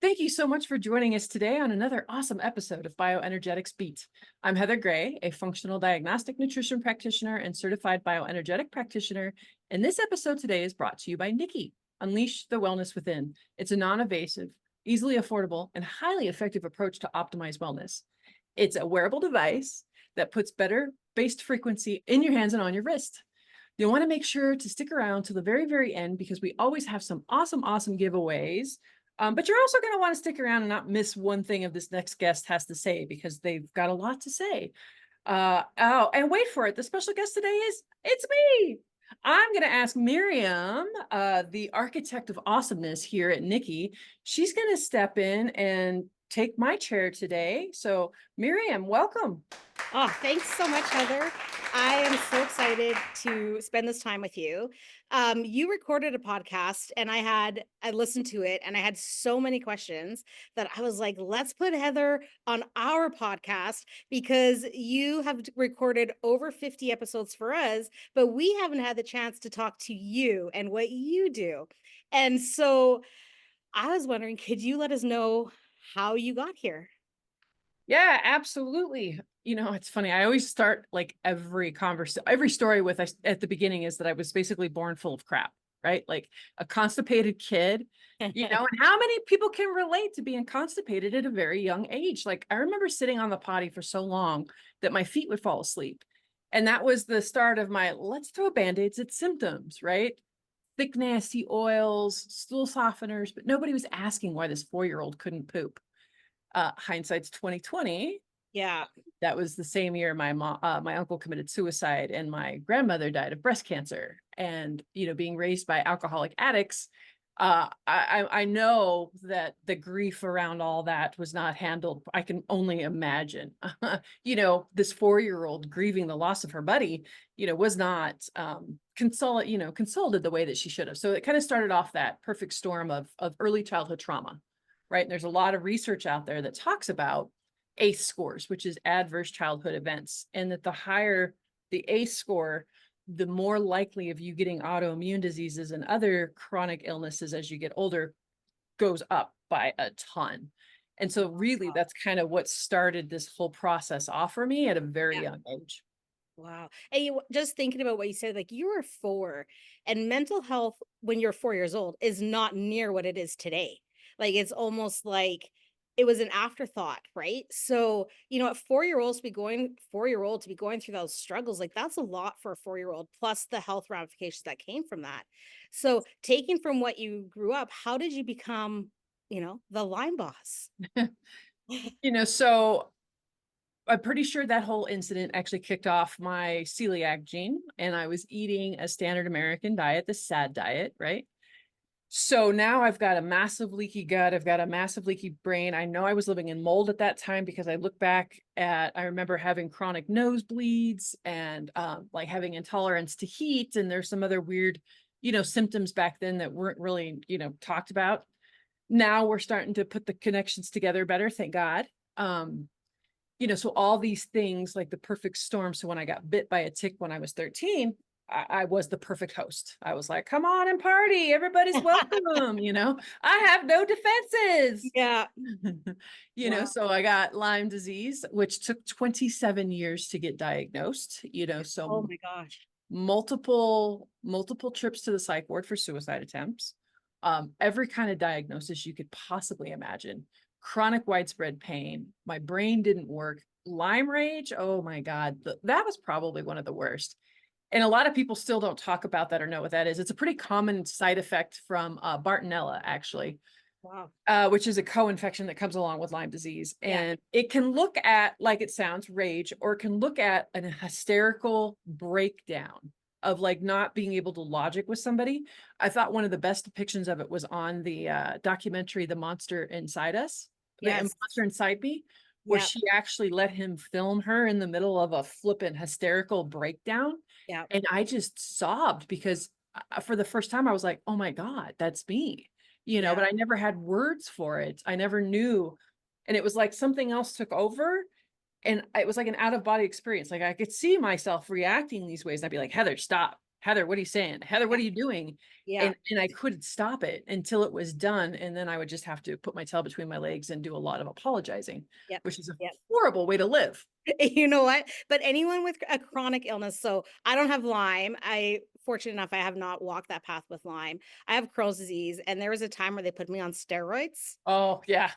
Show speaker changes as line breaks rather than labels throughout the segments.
Thank you so much for joining us today on another awesome episode of Bioenergetics Beat. I'm Heather Gray, a functional diagnostic nutrition practitioner and certified bioenergetic practitioner. And this episode today is brought to you by NIKKI, Unleash the Wellness Within. It's a non-invasive, easily affordable, and highly effective approach to optimize wellness. It's a wearable device that puts better based frequency in your hands and on your wrist. You'll want to make sure to stick around to the very, very end because we always have some awesome giveaways. But you're also going to want to stick around and not miss one thing of this next guest has to say because they've got a lot to say. And wait for it. The special guest today it's me. I'm going to ask Miriam, the architect of awesomeness here at NIKKI. She's going to step in and take my chair today. So Miriam, welcome.
Oh, thanks so much, Heather. I am so excited to spend this time with you. You recorded a podcast and I listened to it and I had so many questions that I was like, let's put Heather on our podcast because you have recorded over 50 episodes for us, but we haven't had the chance to talk to you and what you do. And so I was wondering, could you let us know how you got here?
Yeah, absolutely. You know, it's funny. I always start like every story with at the beginning is that I was basically born full of crap, right? Like a constipated kid, and how many people can relate to being constipated at a very young age? Like I remember sitting on the potty for so long that my feet would fall asleep. And that was the start of my let's throw band-aids at symptoms, right? Thick, nasty oils, stool softeners, but nobody was asking why this 4-year-old couldn't poop. Hindsight's 2020.
Yeah.
That was the same year my uncle committed suicide and my grandmother died of breast cancer. And being raised by alcoholic addicts, I know that the grief around all that was not handled. I can only imagine. This 4-year-old grieving the loss of her buddy, was not consulted the way that she should have. So it kind of started off that perfect storm of early childhood trauma. Right. And there's a lot of research out there that talks about ACE scores, which is adverse childhood events, and that the higher the ACE score, the more likely of you getting autoimmune diseases and other chronic illnesses as you get older goes up by a ton. And so really that's kind of what started this whole process off for me at a very young age.
Wow. And you just thinking about what you said, like you were 4 and mental health when you're 4 years old is not near what it is today. Like it's almost like it was an afterthought, right? So, at 4-year-old to be going through those struggles, like that's a lot for a 4-year-old, plus the health ramifications that came from that. So taking from what you grew up, how did you become, the Lyme boss?
So I'm pretty sure that whole incident actually kicked off my celiac gene, and I was eating a standard American diet, the SAD diet, right? So now I've got a massive leaky gut. I've got a massive leaky brain. I know I was living in mold at that time because I look back I remember having chronic nosebleeds and like having intolerance to heat. And there's some other weird, symptoms back then that weren't really, talked about. Now we're starting to put the connections together better, thank God. So all these things like the perfect storm. So when I got bit by a tick when I was 13, I was the perfect host. I was like, come on and party. Everybody's welcome. I have no defenses.
Yeah. Wow.
So I got Lyme disease, which took 27 years to get diagnosed, so
Oh my gosh.
multiple trips to the psych ward for suicide attempts, every kind of diagnosis you could possibly imagine, chronic widespread pain. My brain didn't work. Lyme rage. Oh my God. That was probably one of the worst. And a lot of people still don't talk about that or know what that is. It's a pretty common side effect from Bartonella, actually.
Wow.
Which is a co-infection that comes along with Lyme disease.
Yeah.
And it can look at, like it sounds, rage, or it can look at an hysterical breakdown of like not being able to logic with somebody. I thought one of the best depictions of it was on the documentary, The Monster Inside Us, The
Yes.
Monster Inside Me, where she actually let him film her in the middle of a flippant hysterical breakdown.
Yeah.
And I just sobbed because for the first time I was like, oh my God, that's me, but I never had words for it. I never knew. And it was like something else took over. And it was like an out of body experience. Like I could see myself reacting these ways. And I'd be like, Heather, stop. Heather, what are you saying? Heather, what
Yeah.
are you doing?
Yeah.
And I couldn't stop it until it was done. And then I would just have to put my tail between my legs and do a lot of apologizing,
Yep.
which is a
Yep.
horrible way to live.
You know what? But anyone with a chronic illness, so I don't have Lyme. Fortunate enough, I have not walked that path with Lyme. I have Crohn's disease, and there was a time where they put me on steroids.
Oh, yeah.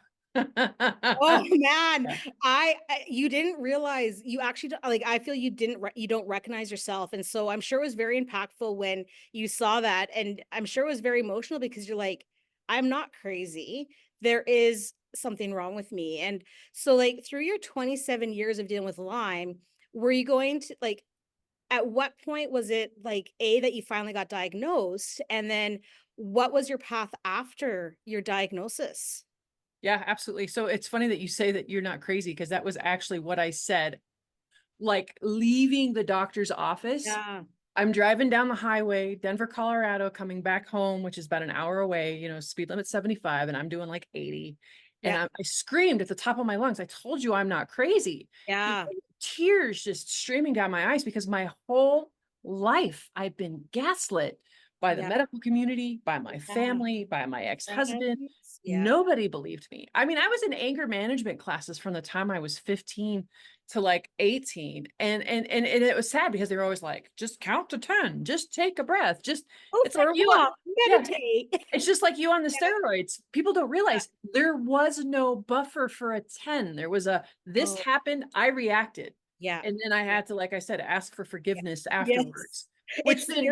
Oh man,
Yeah.
you didn't realize you actually like I feel you didn't you don't recognize yourself, and so I'm sure it was very impactful when you saw that, and I'm sure it was very emotional because you're like, I'm not crazy. There is something wrong with me, and so like through your 27 years of dealing with Lyme, were you going to like at what point was it like a that you finally got diagnosed, and then what was your path after your diagnosis?
Yeah, absolutely. So it's funny that you say that you're not crazy because that was actually what I said. Like leaving the doctor's office,
Yeah,
I'm driving down the highway, Denver, Colorado, coming back home, which is about an hour away, you know, speed limit 75, and I'm doing like 80. And
yeah,
I screamed at the top of my lungs, I told you I'm not crazy. You
yeah.
know, tears just streaming down my eyes because my whole life I've been gaslit by the
Yeah,
medical community, by my
yeah,
family, by my ex-husband.
yes, yeah,
Nobody believed me. I mean, I was in anger management classes from the time I was 15 to like 18. And it was sad because they were always like, just count to 10, just take a breath. Just
go
it's
for
like
a
you
walk,
yeah,
meditate.
it's just like you on the
Yeah,
steroids. People don't
yeah,
realize there was no buffer for a 10. There was a this
oh,
happened, I reacted.
yeah,
And then I
yeah,
had to, like I said, ask for
yeah,
forgiveness
yes.
afterwards, which then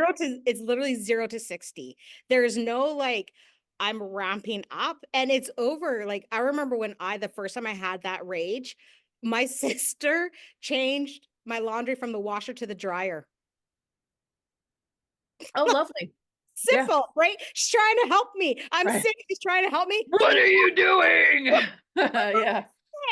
It's literally 0 to 60. There's no, like, I'm ramping up and it's over. Like, I remember when the first time I had that rage, my sister changed my laundry from the washer to the dryer.
oh, lovely. Yeah,
Simple, right? She's trying to help me. I'm
right.
sick. She's trying to help me.
What are you doing? Yeah.
Yeah,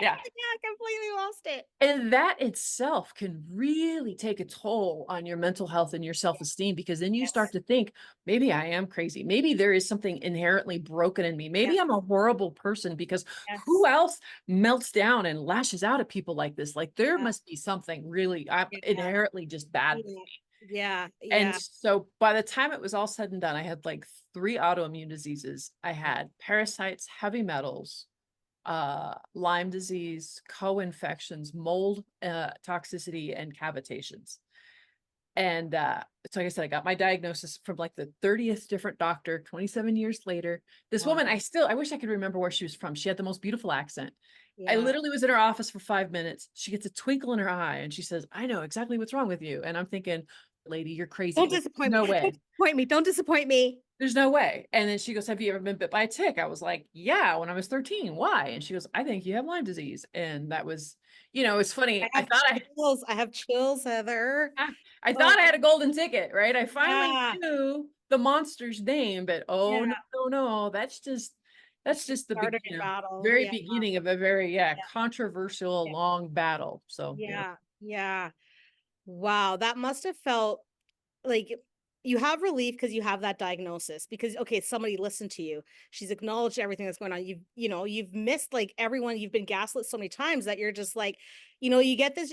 Yeah.
I completely lost it.
And that itself can really take a toll on your mental health and your self-esteem because then you start
Yes.
to think, maybe I am crazy. Maybe there is something inherently broken in me.
Yeah.
Maybe I'm a horrible person because who
Yes.
else melts down and lashes out at people like this? Like there
Yeah.
must be something really
Yeah.
inherently just bad with
Yeah.
me.
Yeah.
And
Yeah.
so by the time it was all said and done, I had like 3 autoimmune diseases. I had parasites, heavy metals, Lyme disease, co-infections, mold, toxicity, and cavitations. And so like I said, I got my diagnosis from like the 30th different doctor 27 years later. This
Wow.
woman, I wish I could remember where she was from. She had the most beautiful accent. I
Yeah.
literally was in her office for 5 minutes. She gets a twinkle in her eye and she says, I know exactly what's wrong with you. And I'm thinking, lady, you're crazy.
Don't
Like,
disappoint me.
no
Don't
way.
disappoint me. Don't disappoint me.
There's no way. And then she goes, have you ever been bit by a tick? I was like, yeah, when I was 13. Why? And she goes, I think you have Lyme disease. And that was, it's
I
funny.
have chills. I have chills, Heather.
I
Oh,
thought I had a golden ticket, right? I finally
yeah.
knew the monster's name, but oh
Yeah.
no, no, no. That's just the
Started a battle.
very
Yeah.
beginning of a very,
Yeah.
controversial
Yeah.
long battle. So yeah.
Yeah. Yeah. Wow. That must have felt like you have relief because you have that diagnosis because okay, somebody listened to you, she's acknowledged everything that's going on, you've missed like everyone, you've been gaslit so many times that you're just like, you get this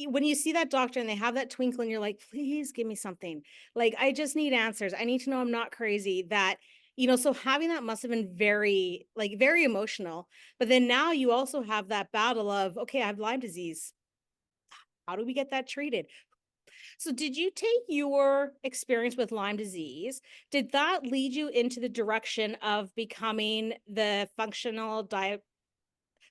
when you see that doctor and they have that twinkle and you're like, please give me something, like I just need answers, I need to know I'm not crazy, that so having that must have been very like very emotional, but then now you also have that battle of okay, I have Lyme disease, how do we get that treated? So did you take your experience with Lyme disease? Did that lead you into the direction of becoming the functional
Diagnostic.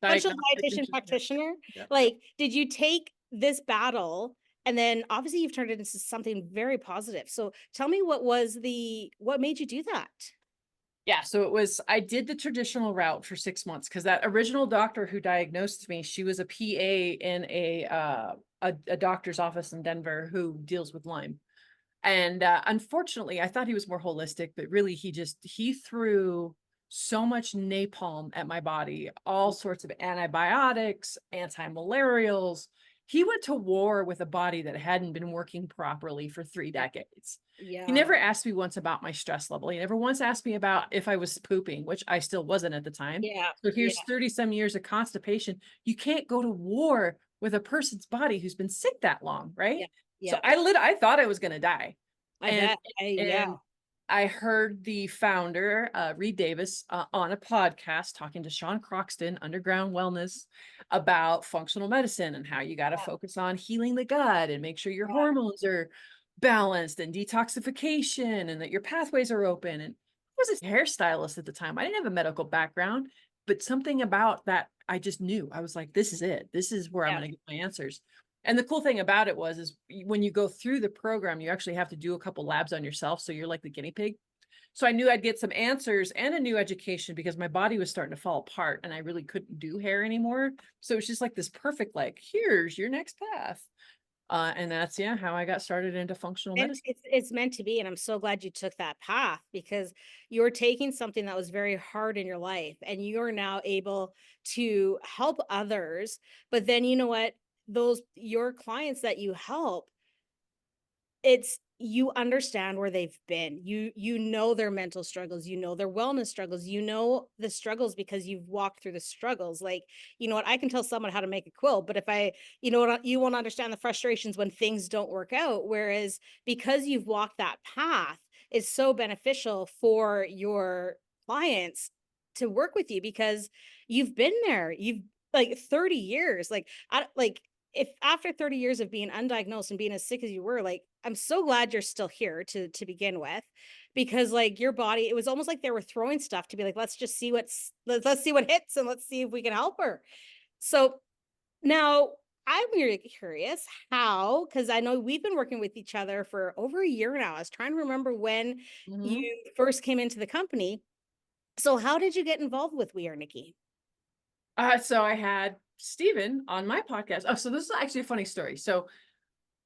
dietitian
Yeah.
practitioner?
Yeah.
Like, did you take this battle and then obviously you've turned it into something very positive. So tell me what made you do that?
Yeah, so I did the traditional route for 6 months because that original doctor who diagnosed me, she was a PA in a doctor's office in Denver who deals with Lyme. And unfortunately, I thought he was more holistic, but really he threw so much napalm at my body, all sorts of antibiotics, anti-malarials. He went to war with a body that hadn't been working properly for 3 decades. He
Yeah.
never asked me once about my stress level. He never once asked me about if I was pooping, which I still wasn't at the time.
Yeah.
So
Yeah.
here's 30 some years of constipation. You can't go to war with a person's body who's been sick that long, right?
Yeah.
So
Yeah.
I thought I was going to die.
I
And
bet. Yeah.
and I heard the founder, Reed Davis, on a podcast talking to Sean Croxton, Underground Wellness, about functional medicine and how you got to
Yeah.
focus on healing the gut and make sure your
Yeah.
hormones are balanced and detoxification and that your pathways are open. And I was a hairstylist at the time. I didn't have a medical background, but something about that I just knew. I was like, this is it. This is where I'm
Yeah.
going to get my answers. And the cool thing about it is when you go through the program, you actually have to do a couple labs on yourself. So you're like the guinea pig. So I knew I'd get some answers and a new education because my body was starting to fall apart and I really couldn't do hair anymore. So it's just like this perfect, like, here's your next path. And that's, yeah, how I got started into functional
And
medicine.
it's meant to be. And I'm so glad you took that path because you're taking something that was very hard in your life and you're now able to help others. But then you know what? Those your clients that you help, it's you understand where they've been. You know their mental struggles, you know their wellness struggles, you know the struggles because you've walked through the struggles. Like, you know what, I can tell someone how to make a quilt, but if I, you know what, you won't understand the frustrations when things don't work out. Whereas because you've walked that path, it's so beneficial for your clients to work with you because you've been there. You've like 30 years. Like I like if after 30 years of being undiagnosed and being as sick as you were, like, I'm so glad you're still here to begin with, because like your body, it was almost like they were throwing stuff to be like, let's just see let's see what hits and let's see if we can help her. So now I'm really curious how, because I know we've been working with each other for over a year now. I was trying to remember when
Mhm.
you first came into the company. So how did you get involved with We Are Nikki?
So I had Stephen on my podcast. Oh, so this is actually a funny story. So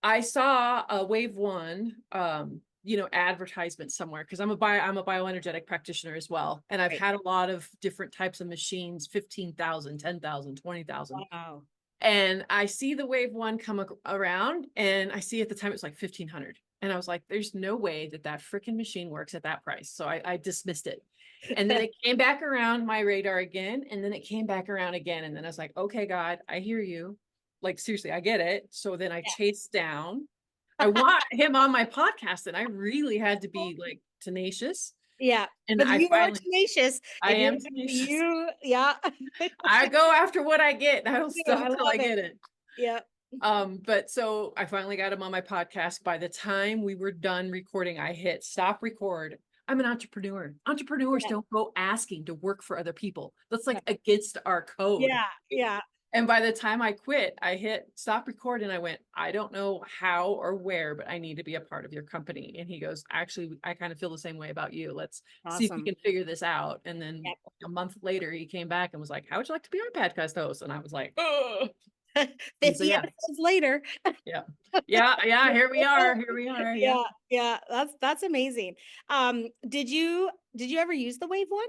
I saw a Wave One, advertisement somewhere because I'm a bioenergetic practitioner as well, and I've
Right.
had a lot of different types of machines, 15,000, 10,000, 20,000,
Wow.
and I see the Wave One come around, and I see at the time it's like 1,500, and I was like, "There's no way that that freaking machine works at that price," so I dismissed it. And then it came back around my radar again, and then it came back around again, and then I was like, "Okay, God, I hear you. Like, seriously, I get it." So then I chased down. I want him on my podcast, and I really had to be like tenacious.
Yeah,
And
but
I
you are
finally,
tenacious.
I
If you're
am tenacious.
you yeah.
I go after what I get. I don't
I
stop till I
love it.
get it.
Yeah.
But so I finally got him on my podcast. By the time we were done recording, I hit stop record. I'm an entrepreneur. Entrepreneurs
Yeah.
don't go asking to work for other people. That's
Yeah.
like against our code.
Yeah. Yeah.
And by the time I quit, I hit stop record and I went, I don't know how or where, but I need to be a part of your company. And he goes, actually, I kind of feel the same way about you. Let's see if we
Awesome.
can figure this out. And then
Yep.
a month later, he came back and was like, how would you like to be our podcast host? And I was like, oh. And so,
50
yeah,
episodes later.
yeah, yeah. Here we are. Here we are. Yeah.
Yeah. Yeah. That's amazing. Did you ever use the Wave one?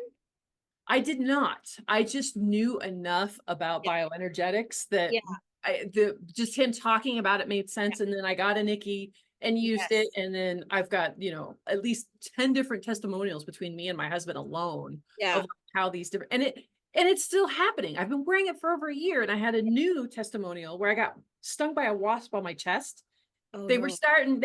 I did not. I just knew enough about
Yeah.
bioenergetics that
Yeah.
just him talking about it made sense. And then I got a NIKKI and used it.
Yes.
And then I've got, at least 10 different testimonials between me and my husband alone
Yeah.
of how these different and it's still happening. I've been wearing it for over a year and I had a new testimonial where I got stung by a wasp on my chest.
Oh
They were
no.
starting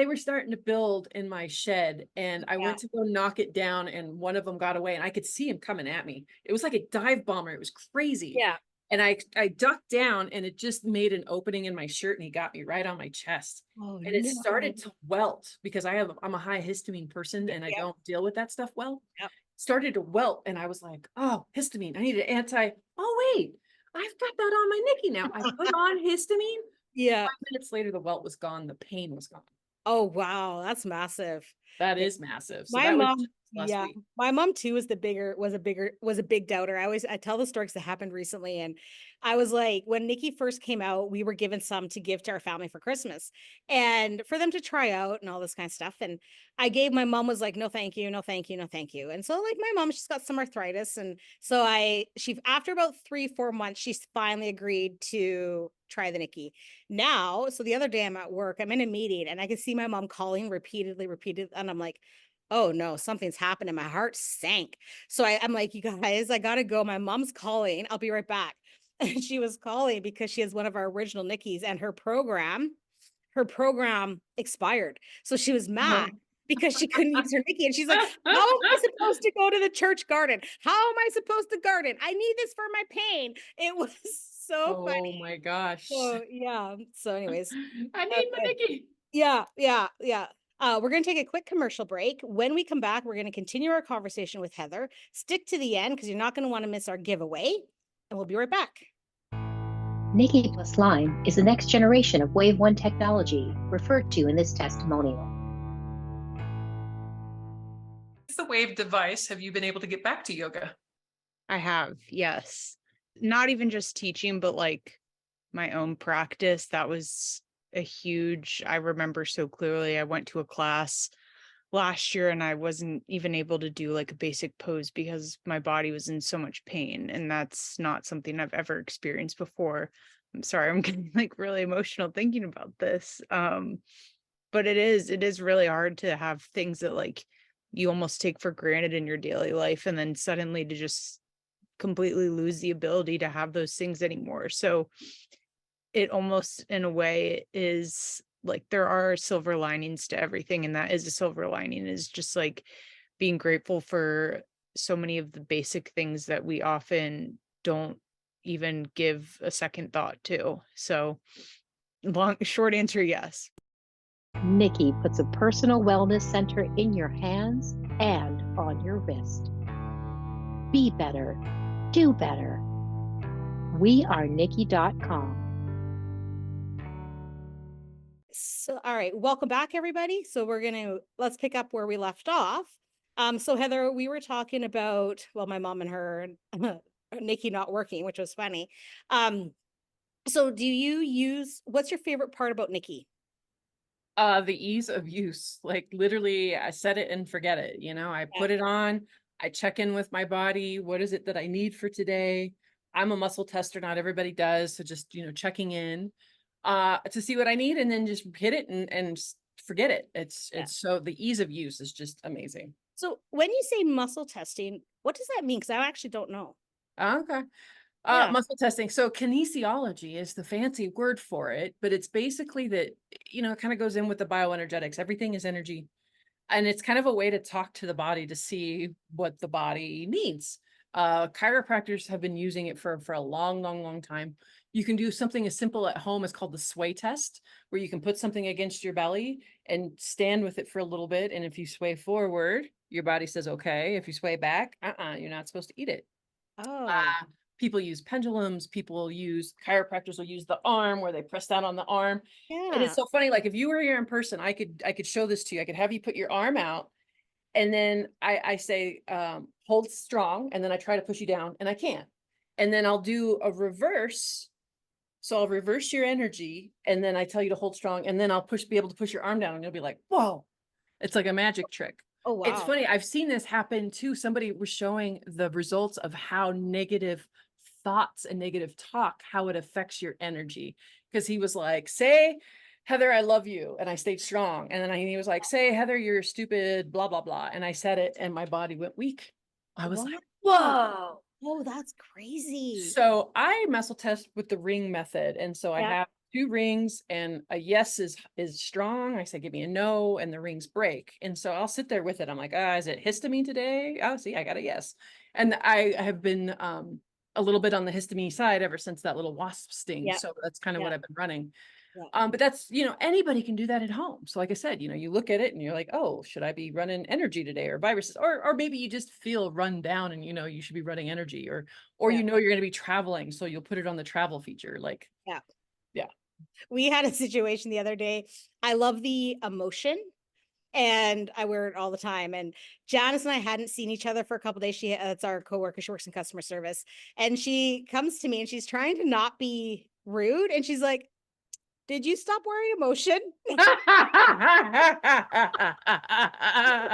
to build in my shed, and I
Yeah.
went to go knock it down, and one of them got away, and I could see him coming at me. It was like a dive bomber. It was crazy.
Yeah.
And I ducked down, and it just made an opening in my shirt, and he got me right on my chest.
Oh
And it
no.
started to welt because I'm a high histamine person, and I
Yep.
don't deal with that stuff well.
Yep.
Started to welt, and I was like, "Oh, histamine! I need an anti." Oh wait, I've got that on my NIKKI now. I put on histamine.
Yeah.
5 minutes later, the welt was gone. The pain was gone.
Oh wow. That's massive.
That
Yeah.
is massive. So
My
that was
mom,
just last
yeah,
week.
my mom too was a big doubter. I tell the stories that happened recently, and I was like, when NIKKI first came out, we were given some to give to our family for Christmas, and for them to try out and all this kind of stuff. And my mom was like, no, thank you, no, thank you, no, thank you. And so like my mom, she's got some arthritis, and so she after about 3-4 months, she's finally agreed to try the NIKKI. Now, so the other day I'm at work, I'm in a meeting, and I can see my mom calling repeatedly, and I'm like, oh no, something's happened. And my heart sank. So I'm like, you guys, I gotta go. My mom's calling. I'll be right back. And she was calling because she has one of our original NIKKIs and her program expired. So she was mad.
Uh-huh.
because she couldn't use her NIKKI. And she's like, how am I supposed to go to the church garden? How am I supposed to garden? I need this for my pain. It was so
Oh
funny.
my gosh.
So yeah. So anyways,
I need my
okay.
NIKKI.
Yeah. We're going to take a quick commercial break. When we come back, we're going to continue our conversation with Heather. Stick to the end because you're not going to want to miss our giveaway. And we'll be right back.
NIKKI plus Lyme is the next generation of Wave 1 technology referred to in this testimonial.
The Wave device, have you been able to get back to yoga?
I have, yes. Not even just teaching, but like my own practice. That was I remember so clearly. I went to a class last year and I wasn't even able to do like a basic pose because my body was in so much pain. And that's not something I've ever experienced before. I'm sorry, I'm getting like really emotional thinking about this. But it is really hard to have things that like you almost take for granted in your daily life and then suddenly to just completely lose the ability to have those things anymore. So it almost in a way is like there are silver linings to everything, and that is a silver lining, is just like being grateful for so many of the basic things that we often don't even give a second thought to. So short answer, yes.
NIKKI puts a personal wellness center in your hands and on your wrist. Be better. Do better. We are NIKKI.com.
So, all right. Welcome back, everybody. So let's pick up where we left off. So Heather, we were talking about, well, my mom and her NIKKI not working, which was funny. So what's your favorite part about NIKKI?
The ease of use, like literally I set it and forget it. I put it on, I check in with my body. What is it that I need for today? I'm a muscle tester. Not everybody does. So just, checking in, to see what I need and then just hit it and forget it. It's so the ease of use is just amazing.
So when you say muscle testing, what does that mean? Because I actually don't know.
Okay.
Yeah.
Muscle testing. So kinesiology is the fancy word for it, but it's basically that, it kind of goes in with the bioenergetics. Everything is energy. And it's kind of a way to talk to the body to see what the body needs. Chiropractors have been using it for a long, long, long time. You can do something as simple at home as called the sway test, where you can put something against your belly and stand with it for a little bit. And if you sway forward, your body says, okay. If you sway back, you're not supposed to eat it.
Oh.
People use pendulums. Chiropractors will use the arm where they press down on the arm.
Yeah.
And it's so funny. Like if you were here in person, I could show this to you. I could have you put your arm out and then I say, hold strong. And then I try to push you down and I can't. And then I'll do a reverse. So I'll reverse your energy and then I tell you to hold strong and then I'll be able to push your arm down and you'll be like, whoa, it's like a magic trick.
Oh, wow.
It's funny. I've seen this happen too. Somebody was showing the results of how negative thoughts and negative talk, how it affects your energy. Because he was like, say, Heather, I love you. And I stayed strong. And then he was like, say, Heather, you're stupid, blah, blah, blah. And I said it and my body went weak. I was like, whoa.
Oh, that's crazy.
So I muscle test with the ring method. And so I
Yeah.
have 2 rings and a yes is strong. I say, give me a no, and the rings break. And so I'll sit there with it. I'm like, is it histamine today? Oh, see, I got a yes. And I have been a little bit on the histamine side ever since that little wasp sting.
Yeah.
So that's kind of what
Yeah.
I've been running.
Yeah.
But that's, anybody can do that at home. So like I said, you look at it and you're like, oh, should I be running energy today or viruses? Or maybe you just feel run down and, you should be running energy or
Yeah.
you're going to be traveling. So you'll put it on the travel feature. Like,
Yeah.
Yeah.
We had a situation the other day. I love the emotion and I wear it all the time. And Janice and I hadn't seen each other for a couple of days. It's our coworker. She works in customer service and she comes to me and she's trying to not be rude. And she's like, did you stop wearing emotion? It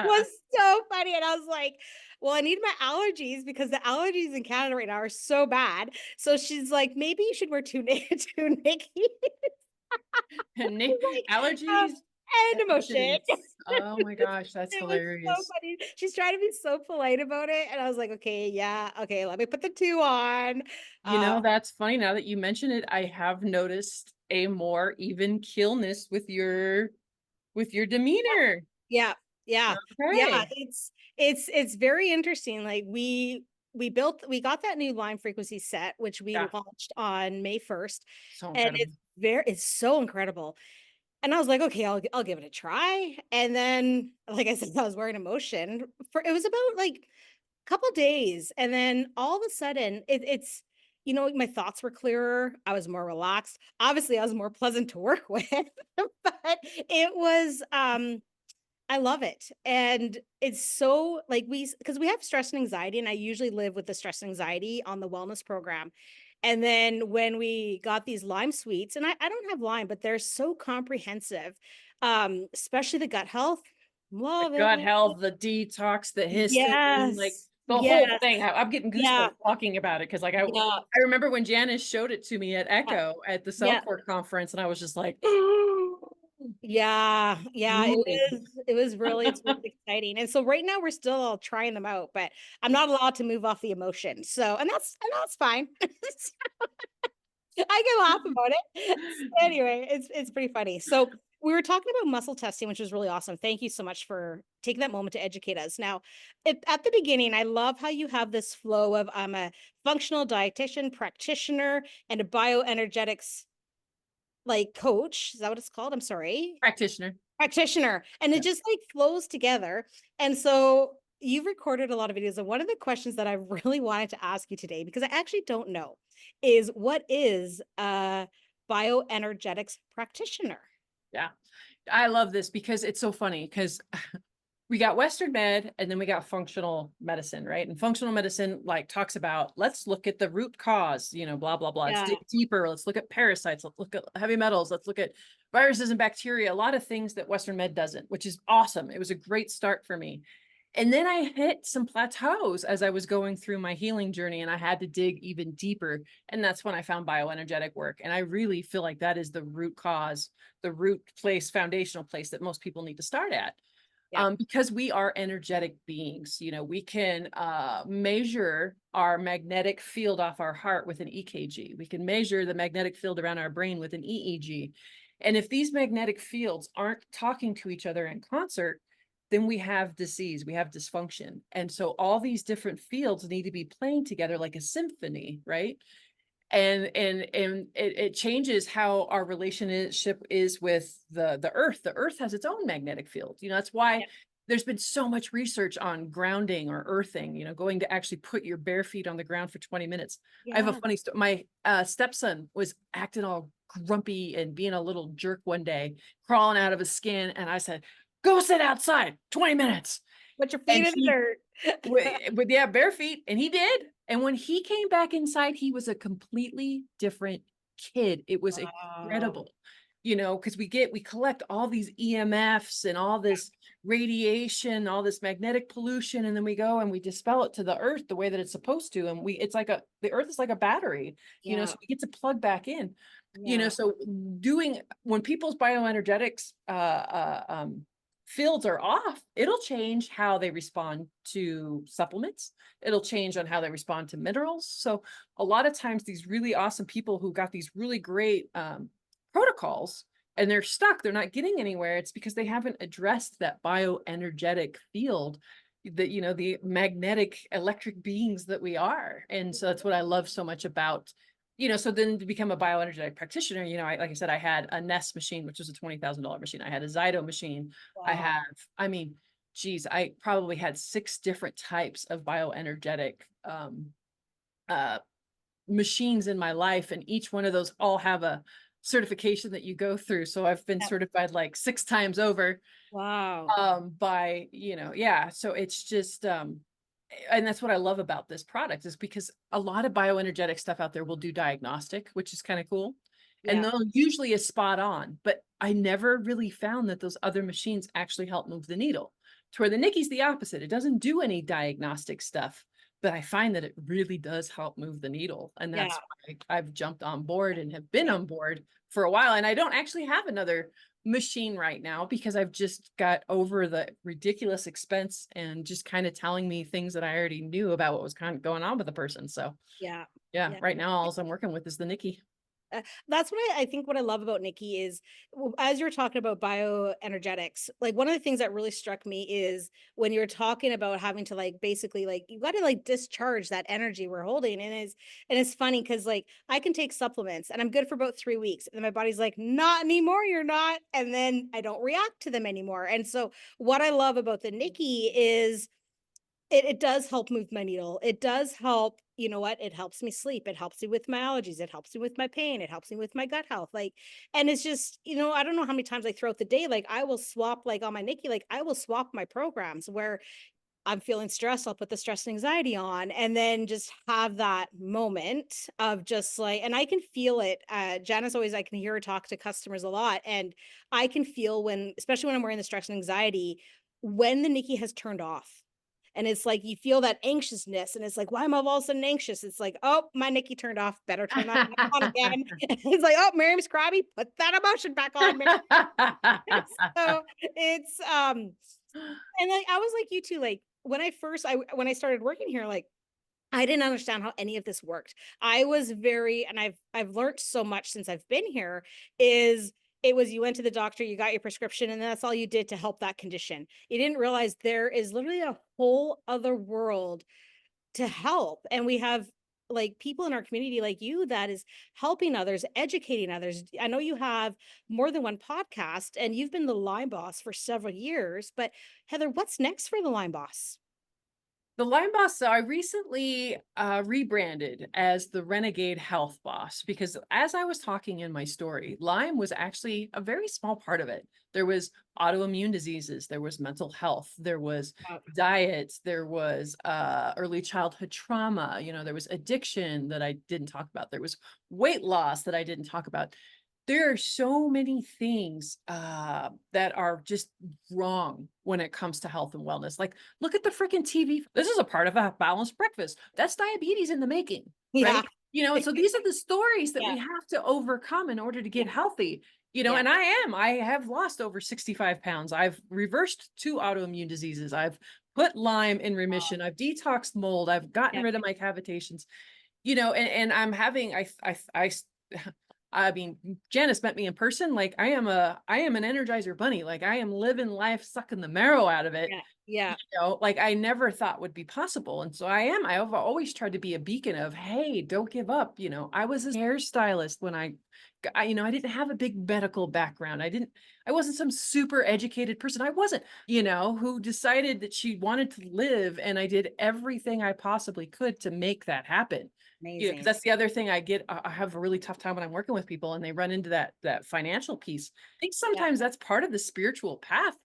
was so funny. And I was like, well, I need my allergies because the allergies in Canada right now are so bad. So she's like, maybe you should wear two NIKKI. Like,
allergies
and emotion.
Oh my gosh, that's hilarious.
So funny. She's trying to be so polite about it. And I was like, okay, let me put the 2 on.
That's funny. Now that you mention it, I have noticed a more even keelness with your demeanor.
Yeah. Yeah. Yeah.
Okay.
It's very interesting. Like we got that new Lyme frequency set, which we
Yeah.
launched on May 1st.
So
And
incredible.
it's so incredible. And I was like, okay, I'll give it a try. And then, like I said, I was wearing emotion for, it was about like a couple days. And then all of a sudden it's, my thoughts were clearer. I was more relaxed. Obviously, I was more pleasant to work with, but it was, I love it. And it's so like because we have stress and anxiety, and I usually live with the stress and anxiety on the wellness program. And then when we got these Lyme suites, and I don't have Lyme, but they're so comprehensive, especially the gut health.
The
Love it.
gut health, the detox, the histamine, like
Yes.
the whole
Yes.
thing. I'm getting
Yeah.
goosebumps talking about it because, like,
Yeah.
I remember when Janice showed it to me at
Yeah.
Echo at the Cell
Yeah.
Core conference, and I was just like,
Yeah, yeah,
drooling.
it's really exciting. And so right now we're still all trying them out, but I'm not allowed to move off the emotion. So, and that's fine. I can laugh about it. So anyway, it's pretty funny. So we were talking about muscle testing, which was really awesome. Thank you so much for taking that moment to educate us. Now, at the beginning, I love how you have this flow of I'm a functional dietitian practitioner and a bioenergetics like coach. Is that what it's called? I'm sorry.
Practitioner.
Practitioner, and
Yeah.
it just like flows together. And so you've recorded a lot of videos, and one of the questions that I really wanted to ask you today, because I actually don't know, is what is a bioenergetics practitioner?
Yeah. I love this because it's so funny because we got Western med and then we got functional medicine, right? And functional medicine like talks about, let's look at the root cause, blah, blah, blah. Let's
Yeah.
dig deeper. Let's look at parasites. Let's look at heavy metals. Let's look at viruses and bacteria, a lot of things that Western med doesn't, which is awesome. It was a great start for me. And then I hit some plateaus as I was going through my healing journey, and I had to dig even deeper. And that's when I found bioenergetic work. And I really feel like that is the root cause, the root place, foundational place that most people need to start at.
Yeah.
Because we are energetic beings, we can measure our magnetic field off our heart with an EKG. We can measure the magnetic field around our brain with an EEG. And if these magnetic fields aren't talking to each other in concert, then we have disease, we have dysfunction. And so all these different fields need to be playing together like a symphony, right? And it changes how our relationship is with the earth. The earth has its own magnetic field. That's why
Yeah.
there's been so much research on grounding or earthing, going to actually put your bare feet on the ground for 20 minutes. I have a
Yeah.
funny story. My stepson was acting all grumpy and being a little jerk one day, crawling out of his skin. And I said, go sit outside 20 minutes.
Put your feet
And
in the
he
dirt.
with yeah, bare feet, and he did. And when he came back inside, he was a completely different kid. It was
Wow.
incredible, because we collect all these EMFs and all this radiation, all this magnetic pollution, and then we go and we dispel it to the earth the way that it's supposed to. And the earth is like a battery,
Yeah.
so we get to plug back in,
Yeah.
so when people's bioenergetics fields are off, it'll change how they respond to supplements. It'll change on how they respond to minerals. So a lot of times these really awesome people who got these really great protocols and they're stuck, they're not getting anywhere. It's because they haven't addressed that bioenergetic field, that, the magnetic electric beings that we are. And so that's what I love so much about, so then to become a bioenergetic practitioner, like I said, I had a Nest machine, which was a $20,000 machine. I had a Zyto machine.
Wow.
I probably had 6 different types of bioenergetic machines in my life. And each one of those all have a certification that you go through. So I've been
Yeah.
certified like 6 times over
Wow.
by, yeah. So it's just, and that's what I love about this product, is because a lot of bioenergetic stuff out there will do diagnostic, which is kind of cool. And
Yeah.
they'll usually is spot on, but I never really found that those other machines actually help move the needle. To where the NIKKI's the opposite. It doesn't do any diagnostic stuff, but I find that it really does help move the needle. And
Yeah.
that's why I've jumped on board and have been
Yeah.
on board for a while. And I don't actually have another machine right now because I've just got over the ridiculous expense and just kind of telling me things that I already knew about what was kind of going on with the person. So
Yeah.
yeah,
Yeah.
right now all I'm working with is the NIKKI.
That's what I think what I love about NIKKI is as you're talking about bioenergetics, like one of the things that really struck me is when you're talking about having to like basically like you got to like discharge that energy we're holding. And it's funny because like I can take supplements and I'm good for about 3 weeks. And then my body's like, not anymore, you're not. And then I don't react to them anymore. And so what I love about the NIKKI is it does help move my needle. It does help, you know what? It helps me sleep. It helps me with my allergies. It helps me with my pain. It helps me with my gut health. Like, and it's just, I don't know how many times like throughout the day, like I will swap like on my NIKKI, like I will swap my programs where I'm feeling stressed. I'll put the stress and anxiety on and then just have that moment of just like, and I can feel it. Janice always, I can hear her talk to customers a lot. And I can feel when, especially when I'm wearing the stress and anxiety, when the NIKKI has turned off. And it's like you feel that anxiousness, and it's like, why am I all of a sudden anxious? It's like, oh, my NIKKI turned off. Better turn that back on again. It's like, oh, Miriam's crabby. Put that emotion back on. So it's and like I was like you too. Like when I started working here, like I didn't understand how any of this worked. I was very, and I've learned so much since I've been here, is it was you went to the doctor, you got your prescription, and that's all you did to help that condition. You didn't realize there is literally a whole other world to help. And we have like people in our community like you that is helping others, educating others. I know you have more than one podcast and you've been the Lyme Boss for several years, but Heather, what's next for the Lyme Boss?
The Lyme Boss, so I recently rebranded as the Renegade Health Boss because as I was talking in my story, Lyme was actually a very small part of it. There was autoimmune diseases, there was mental health, there was diet, there was early childhood trauma, there was addiction that I didn't talk about, there was weight loss that I didn't talk about. There are so many things that are just wrong when it comes to health and wellness. Like, look at the freaking TV. This is a part of a balanced breakfast. That's diabetes in the making,
Yeah.
right? So these are the stories that
Yeah.
we have to overcome in order to get healthy.
Yeah.
And I have lost over 65 pounds. I've reversed 2 autoimmune diseases. I've put Lyme in remission. I've detoxed mold. I've gotten rid of my cavitations. And I'm having, I mean, Janice met me in person. Like I am an Energizer bunny. Like I am living life, sucking the marrow out of it.
Yeah.
Like I never thought would be possible. And so I've always tried to be a beacon of, hey, don't give up. I was a hairstylist when I didn't have a big medical background. I wasn't some super educated person. I wasn't, who decided that she wanted to live. And I did everything I possibly could to make that happen.
Amazing.
Because that's the other thing I have a really tough time when I'm working with people and they run into that financial piece. I think sometimes that's part of the spiritual path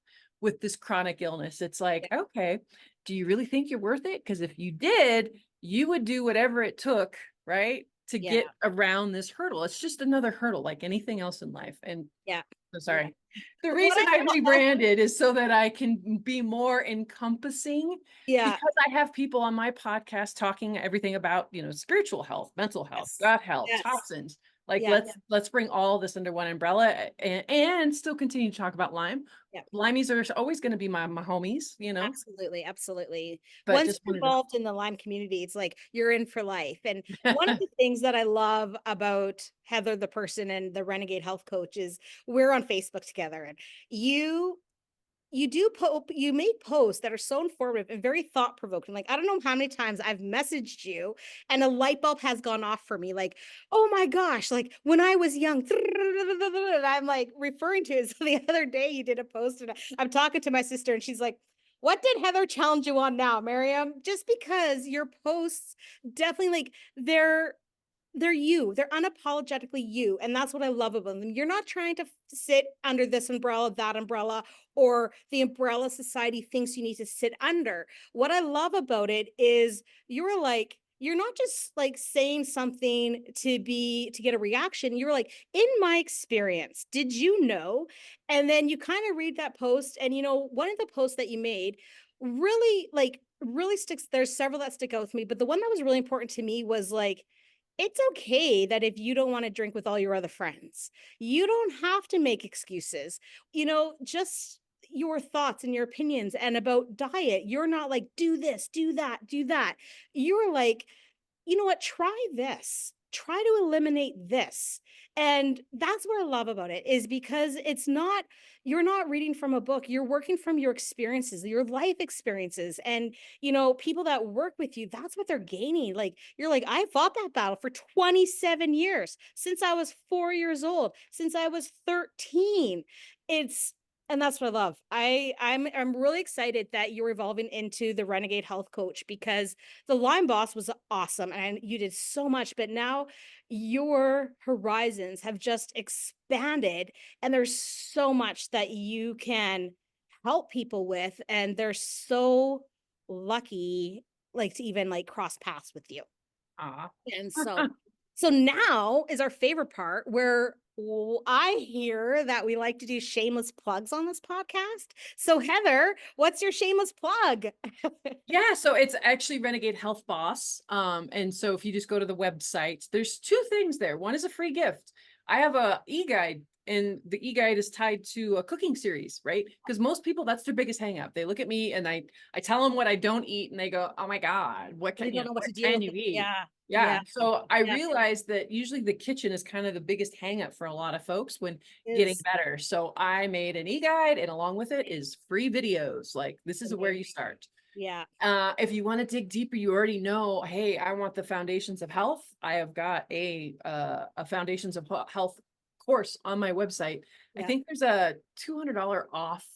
with this chronic illness. It's like, okay, do you really think you're worth it? Because if you did, you would do whatever it took, right, to get around this hurdle. It's just another hurdle like anything else in life. And I'm sorry. The reason I rebranded is so that I can be more encompassing. Because I have people on my podcast talking everything about, spiritual health, mental health, gut health, toxins. Like let's bring all this under one umbrella and still continue to talk about Lyme. Lymies are always going to be my homies,
Absolutely. Absolutely.
But
once you're involved in the Lyme community, it's like you're in for life. And one of the things that I love about Heather, the person, and the Renegade Health Coach is we're on Facebook together, and you make posts that are so informative and very thought provoking. Like, I don't know how many times I've messaged you and a light bulb has gone off for me. Like, oh my gosh, like when I was young, and I'm like referring to it. So the other day you did a post and I'm talking to my sister and she's like, what did Heather challenge you on now, Miriam? Just because your posts definitely like they're they're unapologetically you. And that's what I love about them. You're not trying to sit under this umbrella, that umbrella, or the umbrella society thinks you need to sit under. What I love about it is you're not just like saying something to get a reaction. You're like, in my experience, did you know? And then you kind of read that post and one of the posts that you made really sticks. There's several that stick out with me, but the one that was really important to me was like, it's okay that if you don't want to drink with all your other friends, you don't have to make excuses. Just your thoughts and your opinions and about diet. You're not like, do this, do that, do that. You're like, you know what, try this. try to eliminate this. And that's what I love about it, is because you're not reading from a book, you're working from your experiences, your life experiences. And, people that work with you, that's what they're gaining. Like, you're like, I fought that battle for 27 years, since I was 4 years old, since I was 13. And that's what I love. I'm really excited that you're evolving into the Renegade Health Coach, because the Lyme Boss was awesome and you did so much, but now your horizons have just expanded, and there's so much that you can help people with, and they're so lucky, like, to even like cross paths with you.
Aw.
And so now is our favorite part, where I hear that we like to do shameless plugs on this podcast. So Heather, what's your shameless plug?
Yeah, so it's actually Renegade Health Boss. And so if you just go to the website, there's two things there. One is a free gift. I have a e-guide, and the e-guide is tied to a cooking series, right? Because most people, that's their biggest hang up. They look at me and I tell them what I don't eat, and they go, "Oh my God, what
You
can
don't know what
what
to do
can
with
you
it.
eat?"
Yeah.
Yeah. So I
Yeah.
realized that usually the kitchen is kind of the biggest hang up for a lot of folks when getting
Is
better. So I made an e-guide, and along with it is free videos. Like, this is where you
amazing.
start.
Yeah.
If you want to dig deeper, you already know, hey, I want the foundations of health. I have got a foundations of health course on my website. I
Yeah.
think there's a $200 off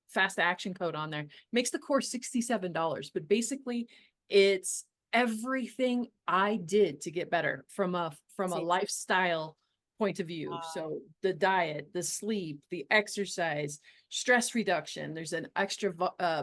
fast action code on there. Makes the course $67, but basically it's everything I did to get better from a
See.
lifestyle point of view. So the diet, the sleep, the exercise, stress reduction. There's an extra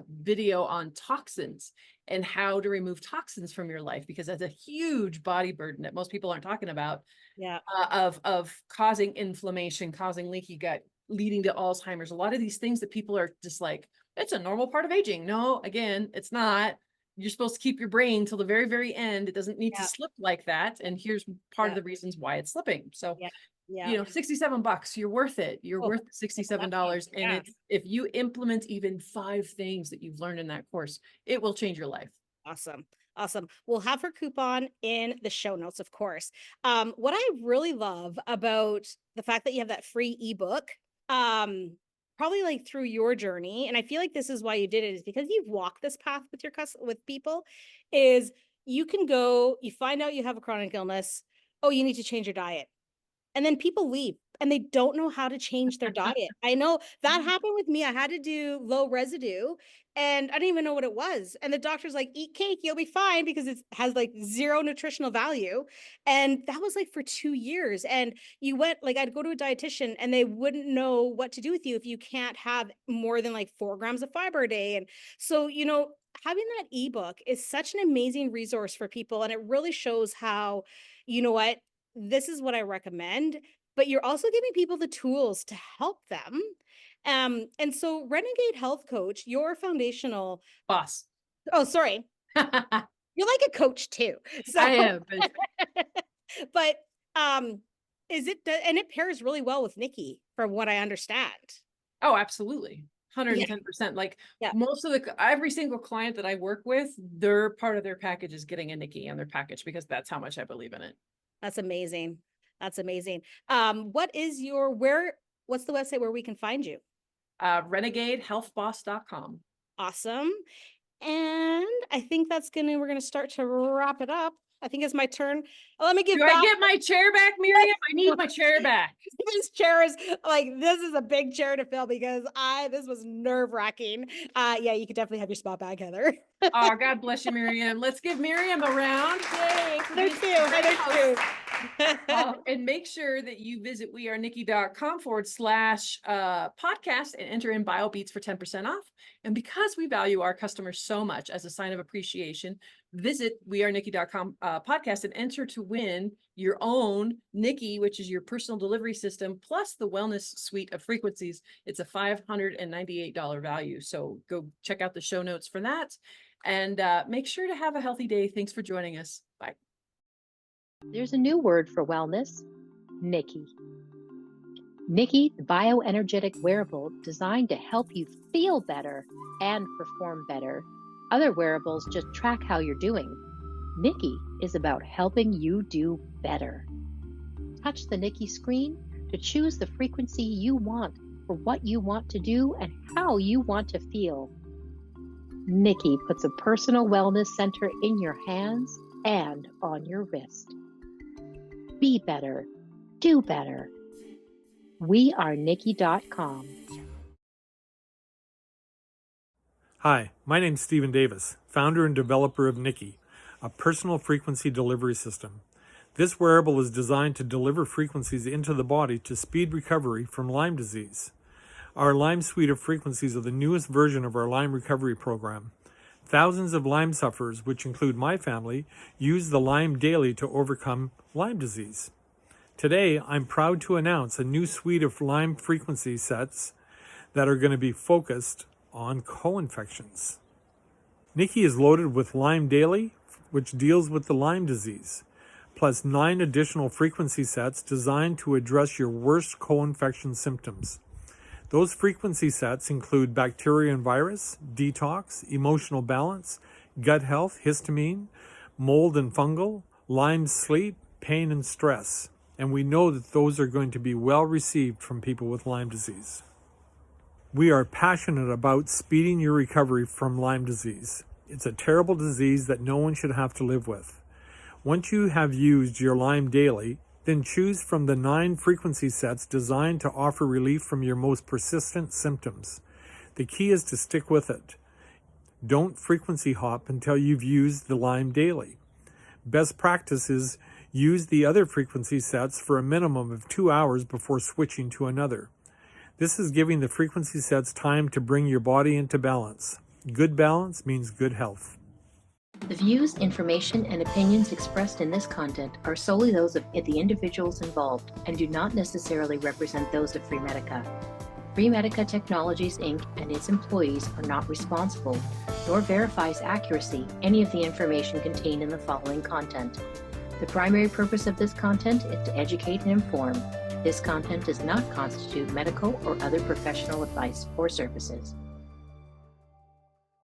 video on toxins and how to remove toxins from your life, because that's a huge body burden that most people aren't talking about,
Yeah.
of causing inflammation, causing leaky gut, leading to Alzheimer's. A lot of these things that people are just like, it's a normal part of aging. No, again, it's not. You're supposed to keep your brain till the very, very end. It doesn't need to
Yeah.
slip like that. And here's part of
Yeah.
the reasons why it's slipping. So,
Yeah. Yeah.
$67, you're worth it. You're
Oh,
worth $67. And
yeah.
if you implement even 5 things that you've learned in that course, it will change your life.
Awesome. Awesome. We'll have her coupon in the show notes, of course. What I really love about the fact that you have that free ebook, probably like through your journey, and I feel like this is why you did it, is because you've walked this path with with people, is you can go, you find out you have a chronic illness. Oh, you need to change your diet. And then people leave and they don't know how to change their diet. I know that happened with me. I had to do low residue and I didn't even know what it was. And the doctor's like, eat cake, you'll be fine, because it has like zero nutritional value. And that was like for 2 years. And you went, like, I'd go to a dietitian and they wouldn't know what to do with you if you can't have more than like 4 grams of fiber a day. And so, having that ebook is such an amazing resource for people. And it really shows how, what, this is what I recommend, but you're also giving people the tools to help them. And so Renegade Health Coach, your foundational
Boss.
oh, sorry.
I
You're like a coach too. So
am.
but is it, and it pairs really well with NIKKI from what I understand.
Oh, absolutely. 110%. Like,
Yeah.
most of every single client that I work with, their part of their package is getting a NIKKI on their package, because that's how much I believe in it.
That's amazing. That's amazing. What's the website where we can find you?
RenegadeHealthBoss.com.
Awesome. And I think we're gonna start to wrap it up. I think it's my turn. Let me give
Do I get my chair back, Miriam? I need my chair back.
this chair is this is a big chair to fill, because this was nerve-wracking. Yeah, you could definitely have your spot back, Heather.
Oh, God bless you, Miriam. Let's give Miriam a round.
Yay. Heather too.
And make sure that you visit wearenikki.com/podcast and enter in BioBeats for 10% off. And because we value our customers so much, as a sign of appreciation, visit wearenikki.com podcast and enter to win your own NIKKI, which is your personal delivery system, plus the wellness suite of frequencies. It's a $598 value. So go check out the show notes for that. And make sure to have a healthy day. Thanks for joining us. Bye.
There's a new word for wellness, NIKKI. NIKKI, the bioenergetic wearable designed to help you feel better and perform better. Other wearables just track how you're doing. NIKKI is about helping you do better. Touch the NIKKI screen to choose the frequency you want for what you want to do and how you want to feel. NIKKI puts a personal wellness center in your hands and on your wrist. Be better. Do better. We are NIKKI.com.
Hi, my name's Stephen Davis, founder and developer of NIKKI, a personal frequency delivery system. This wearable is designed to deliver frequencies into the body to speed recovery from Lyme disease. Our Lyme suite of frequencies are the newest version of our Lyme recovery program. Thousands of Lyme sufferers, which include my family, use the Lyme daily to overcome Lyme disease. Today, I'm proud to announce a new suite of Lyme frequency sets that are going to be focused on co-infections. NIKKI is loaded with Lyme Daily, which deals with the Lyme disease, plus 9 additional frequency sets designed to address your worst co-infection symptoms. Those frequency sets include bacteria and virus, detox, emotional balance, gut health, histamine, mold and fungal, Lyme sleep, pain and stress. And we know that those are going to be well received from people with Lyme disease. We are passionate about speeding your recovery from Lyme disease. It's a terrible disease that no one should have to live with. Once you have used your Lyme Daily, then choose from the 9 frequency sets designed to offer relief from your most persistent symptoms. The key is to stick with it. Don't frequency hop until you've used the Lyme Daily. Best practice is use the other frequency sets for a minimum of 2 hours before switching to another. This is giving the frequency sets time to bring your body into balance. Good balance means good health.
The views, information, and opinions expressed in this content are solely those of the individuals involved and do not necessarily represent those of Freemedica. Freemedica Technologies, Inc. and its employees are not responsible, nor verifies accuracy any of the information contained in the following content. The primary purpose of this content is to educate and inform. This content does not constitute medical or other professional advice or services.